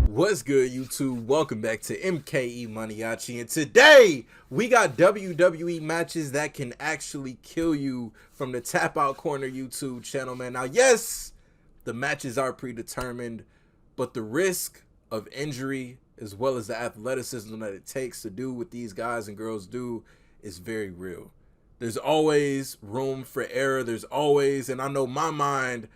What's good, YouTube? Welcome back to MKE MANIACI, and today we got WWE matches that can actually kill you from the Tap Out Corner YouTube channel, man. Now, yes, the matches are predetermined, but the risk of injury as well as the athleticism that it takes to do what these guys and girls do is very real. There's always room for error. There's always, and I know my mind,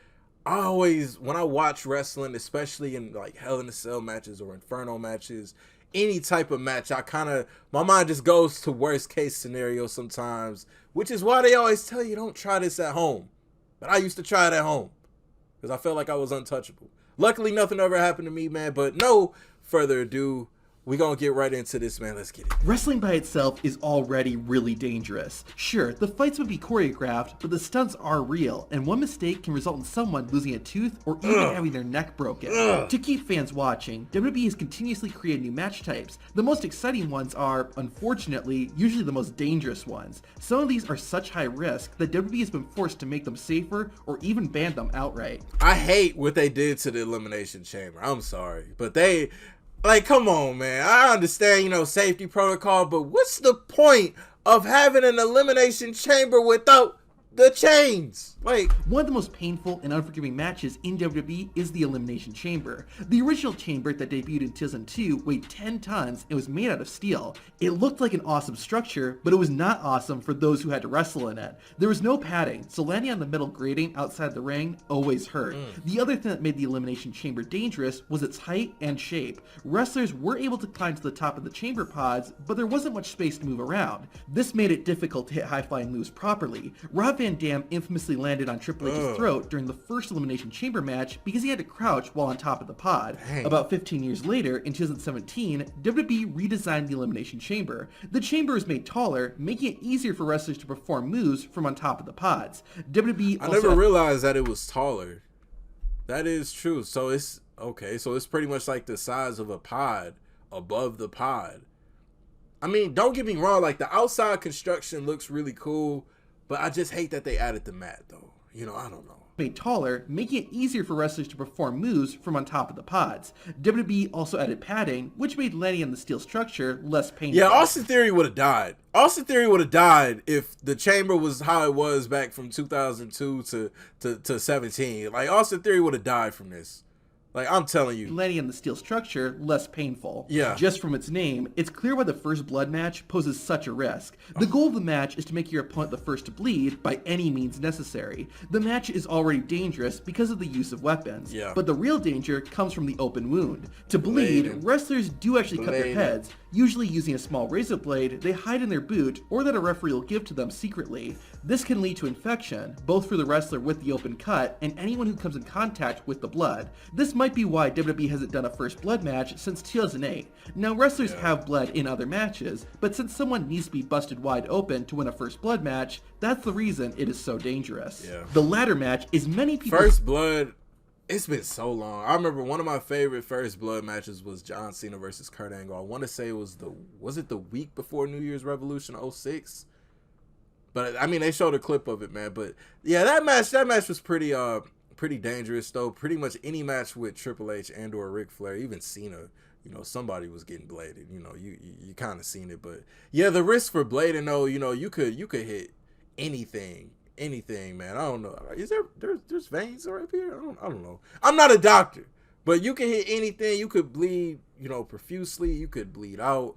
I always, when I watch wrestling, especially in like Hell in a Cell matches or Inferno matches, any type of match, my mind just goes to worst case scenario sometimes, which is why they always tell you don't try this at home. But I used to try it at home because I felt like I was untouchable. Luckily, nothing ever happened to me, man, but no further ado, we're going to get right into this, man. Let's get it. Wrestling by itself is already really dangerous. Sure, the fights would be choreographed, but the stunts are real, and one mistake can result in someone losing a tooth or even having their neck broken. To keep fans watching, WWE has continuously created new match types. The most exciting ones are, unfortunately, usually the most dangerous ones. Some of these are such high risk that WWE has been forced to make them safer or even ban them outright. I hate what they did to the Elimination Chamber. I'm sorry, but like, come on, man. I understand, safety protocol, but what's the point of having an elimination chamber without the chains? Like, one of the most painful and unforgiving matches in WWE is the Elimination Chamber. The original chamber that debuted in 2002 weighed 10 tons and was made out of steel. It looked like an awesome structure, but it was not awesome for those who had to wrestle in it. There was no padding, so landing on the metal grating outside the ring always hurt. The other thing that made the Elimination Chamber dangerous was its height and shape. Wrestlers were able to climb to the top of the chamber pods, but there wasn't much space to move around. This made it difficult to hit high-flying moves properly. Rob Van Dam infamously landed on Triple H's throat during the first Elimination Chamber match because he had to crouch while on top of the pod. Dang. About 15 years later, in 2017, WWE redesigned the Elimination Chamber. The chamber was made taller, making it easier for wrestlers to perform moves from on top of the pods. WWE I never realized that it was taller. That is true. So it's okay. So it's pretty much like the size of a pod above the pod. I mean, don't get me wrong. Like, the outside construction looks really cool, but I just hate that they added the mat, though. I don't know. Made taller, making it easier for wrestlers to perform moves from on top of the pods. WWE also added padding, which made landing on the steel structure less painful. Yeah, Austin Theory would have died. Austin Theory would have died if the chamber was how it was back from 2002 to 17. Like, Austin Theory would have died from this. Like, I'm telling you. Landing on the steel structure less painful. Yeah. Just from its name, it's clear why the first blood match poses such a risk. The goal of the match is to make your opponent the first to bleed by any means necessary. The match is already dangerous because of the use of weapons. Yeah. But the real danger comes from the open wound. To bleed, wrestlers do actually cut their heads, usually using a small razor blade they hide in their boot or that a referee will give to them secretly. This can lead to infection, both for the wrestler with the open cut and anyone who comes in contact with the blood. This might be why WWE hasn't done a first blood match since 2008. Now, wrestlers have bled in other matches, but since someone needs to be busted wide open to win a first blood match, that's the reason it is so dangerous. Yeah. The ladder match is many people's First blood. It's been so long. I remember one of my favorite first blood matches was John Cena versus Kurt Angle. I want to say it was it the week before New Year's Revolution 06? But I mean, they showed a clip of it, man. But yeah, that match was pretty dangerous though. Pretty much any match with Triple H and or Ric Flair, even Cena, somebody was getting bladed. You kind of seen it, but yeah, the risk for blading though, you could hit anything, man. I don't know. Is there's veins right here? I don't know. I'm not a doctor, but you can hit anything. You could bleed, profusely. You could bleed out.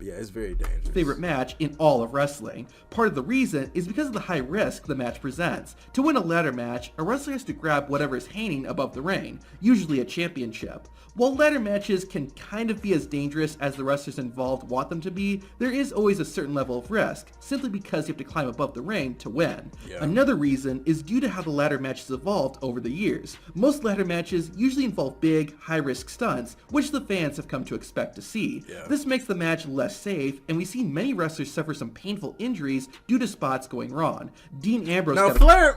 Yeah, it's very dangerous. Favorite match in all of wrestling. Part of the reason is because of the high risk the match presents. To win a ladder match, a wrestler has to grab whatever is hanging above the ring, usually a championship. While ladder matches can kind of be as dangerous as the wrestlers involved want them to be, there is always a certain level of risk, simply because you have to climb above the ring to win. Yeah. Another reason is due to how the ladder matches evolved over the years. Most ladder matches usually involve big, high-risk stunts, which the fans have come to expect to see. Yeah. This makes the match less safe, and we've seen many wrestlers suffer some painful injuries due to spots going wrong. Dean Ambrose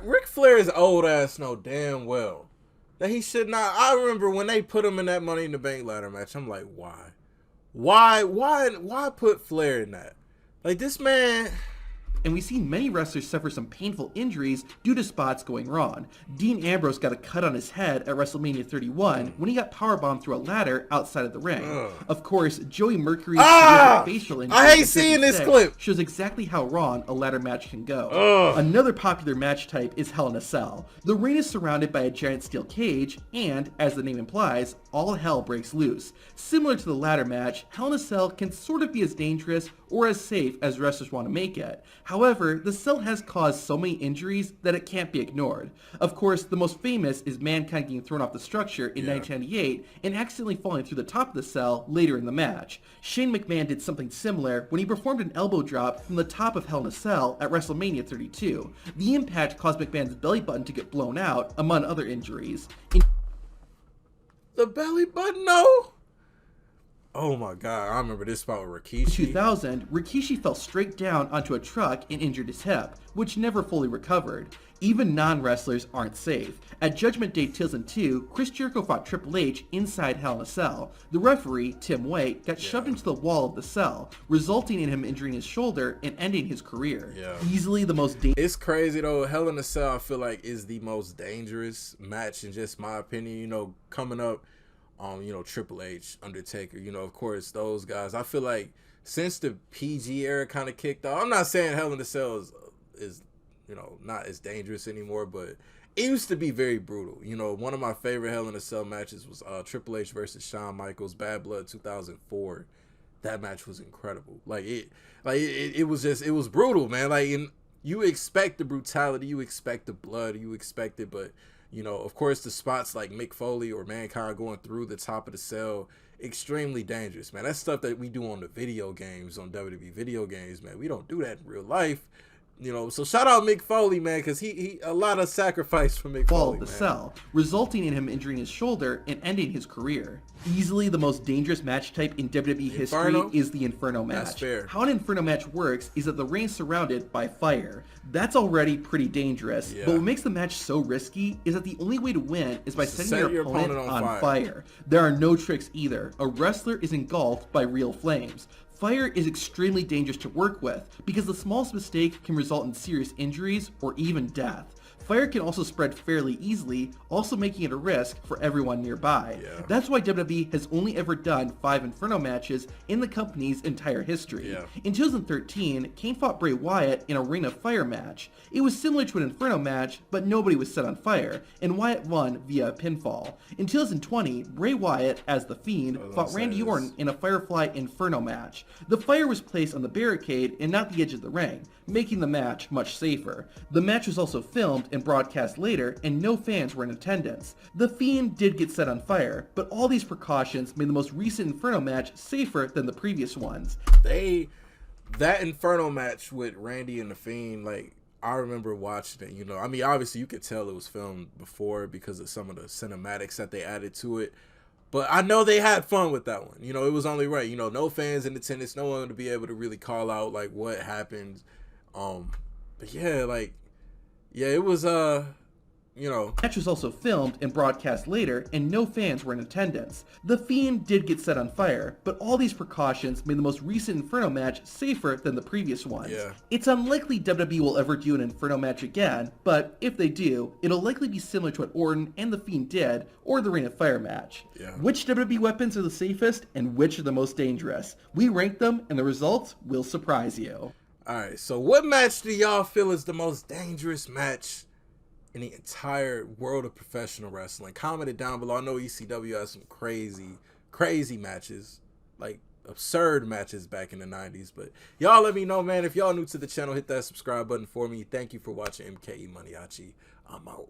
Ric Flair's old ass know damn well that he should not. I remember when they put him in that Money in the Bank ladder match, I'm like, why put Flair in that? Like, this man, and we've seen many wrestlers suffer some painful injuries due to spots going wrong. Dean Ambrose got a cut on his head at WrestleMania 31 when he got powerbombed through a ladder outside of the ring. Of course, Joey Mercury's terrific facial injury I hate seeing this clip. shows exactly how wrong a ladder match can go. Another popular match type is Hell in a Cell. The ring is surrounded by a giant steel cage, and, as the name implies, all hell breaks loose. Similar to the ladder match, Hell in a Cell can sort of be as dangerous or as safe as wrestlers want to make it. However, the cell has caused so many injuries that it can't be ignored. Of course, the most famous is Mankind getting thrown off the structure in 1998 and accidentally falling through the top of the cell later in the match. Shane McMahon did something similar when he performed an elbow drop from the top of Hell in a Cell at WrestleMania 32. The impact caused McMahon's belly button to get blown out, among other injuries. The belly button, no? Oh my god, I remember this spot with Rikishi. In 2000, Rikishi fell straight down onto a truck and injured his hip, which never fully recovered. Even non-wrestlers aren't safe. At Judgment Day 2002, Chris Jericho fought Triple H inside Hell in a Cell. The referee, Tim White, got shoved into the wall of the cell, resulting in him injuring his shoulder and ending his career. Easily the most dangerous. It's crazy though, Hell in a Cell I feel like is the most dangerous match in just my opinion, you know, coming up. You know, Triple H, Undertaker, you know, of course, those guys. I feel like since the PG era kind of kicked off, I'm not saying Hell in a Cell is, you know, not as dangerous anymore, but it used to be very brutal. You know, one of my favorite Hell in a Cell matches was Triple H versus Shawn Michaels, Bad Blood 2004. That match was incredible. It was brutal, man. Like, you expect the brutality, you expect the blood, you expect it, but you know, of course, the spots like Mick Foley or Mankind going through the top of the cell, extremely dangerous, man. That's stuff that we do on the video games, on WWE video games, man. We don't do that in real life. You know, so shout out Mick Foley, man, because he a lot of sacrifice for Mick Foley, the man. cell, resulting in him injuring his shoulder and ending his career. Easily the most dangerous match type in WWE history is the Inferno match. That's fair. How an Inferno match works is that the ring is surrounded by fire. That's already pretty dangerous, but what makes the match so risky is that the only way to win is by setting your opponent on fire. There are no tricks either. A wrestler is engulfed by real flames. Fire is extremely dangerous to work with because the smallest mistake can result in serious injuries or even death. Fire can also spread fairly easily, also making it a risk for everyone nearby. That's why WWE has only ever done 5 Inferno matches in the company's entire history. In 2013, Kane fought Bray Wyatt in a Ring of Fire match. It was similar to an Inferno match, but nobody was set on fire, and Wyatt won via a pinfall. In 2020, Bray Wyatt, as The Fiend, fought Randy Orton in a Firefly Inferno match. The fire was placed on the barricade and not the edge of the ring, making the match much safer. The match was also filmed and broadcast later, and no fans were in attendance. The Fiend did get set on fire, but all these precautions made the most recent Inferno match safer than the previous ones. That Inferno match with Randy and the Fiend, like, I remember watching it, you know. I mean, obviously you could tell it was filmed before because of some of the cinematics that they added to it. But I know they had fun with that one. You know, it was only right. You know, no fans in attendance, no one to be able to really call out, like, what happened. But yeah, like, yeah, it was, you know. The match was also filmed and broadcast later, and no fans were in attendance. The Fiend did get set on fire, but all these precautions made the most recent Inferno match safer than the previous ones. It's unlikely WWE will ever do an Inferno match again, but if they do, it'll likely be similar to what Orton and The Fiend did, or the Ring of Fire match. Which WWE weapons are the safest, and which are the most dangerous? We rank them, and the results will surprise you. Alright, so what match do y'all feel is the most dangerous match in the entire world of professional wrestling? Comment it down below. I know ECW has some crazy matches, like absurd matches back in the 90s, but y'all let me know, man. If y'all new to the channel, hit that subscribe button for me. Thank you for watching MKE Maniaci. I'm out.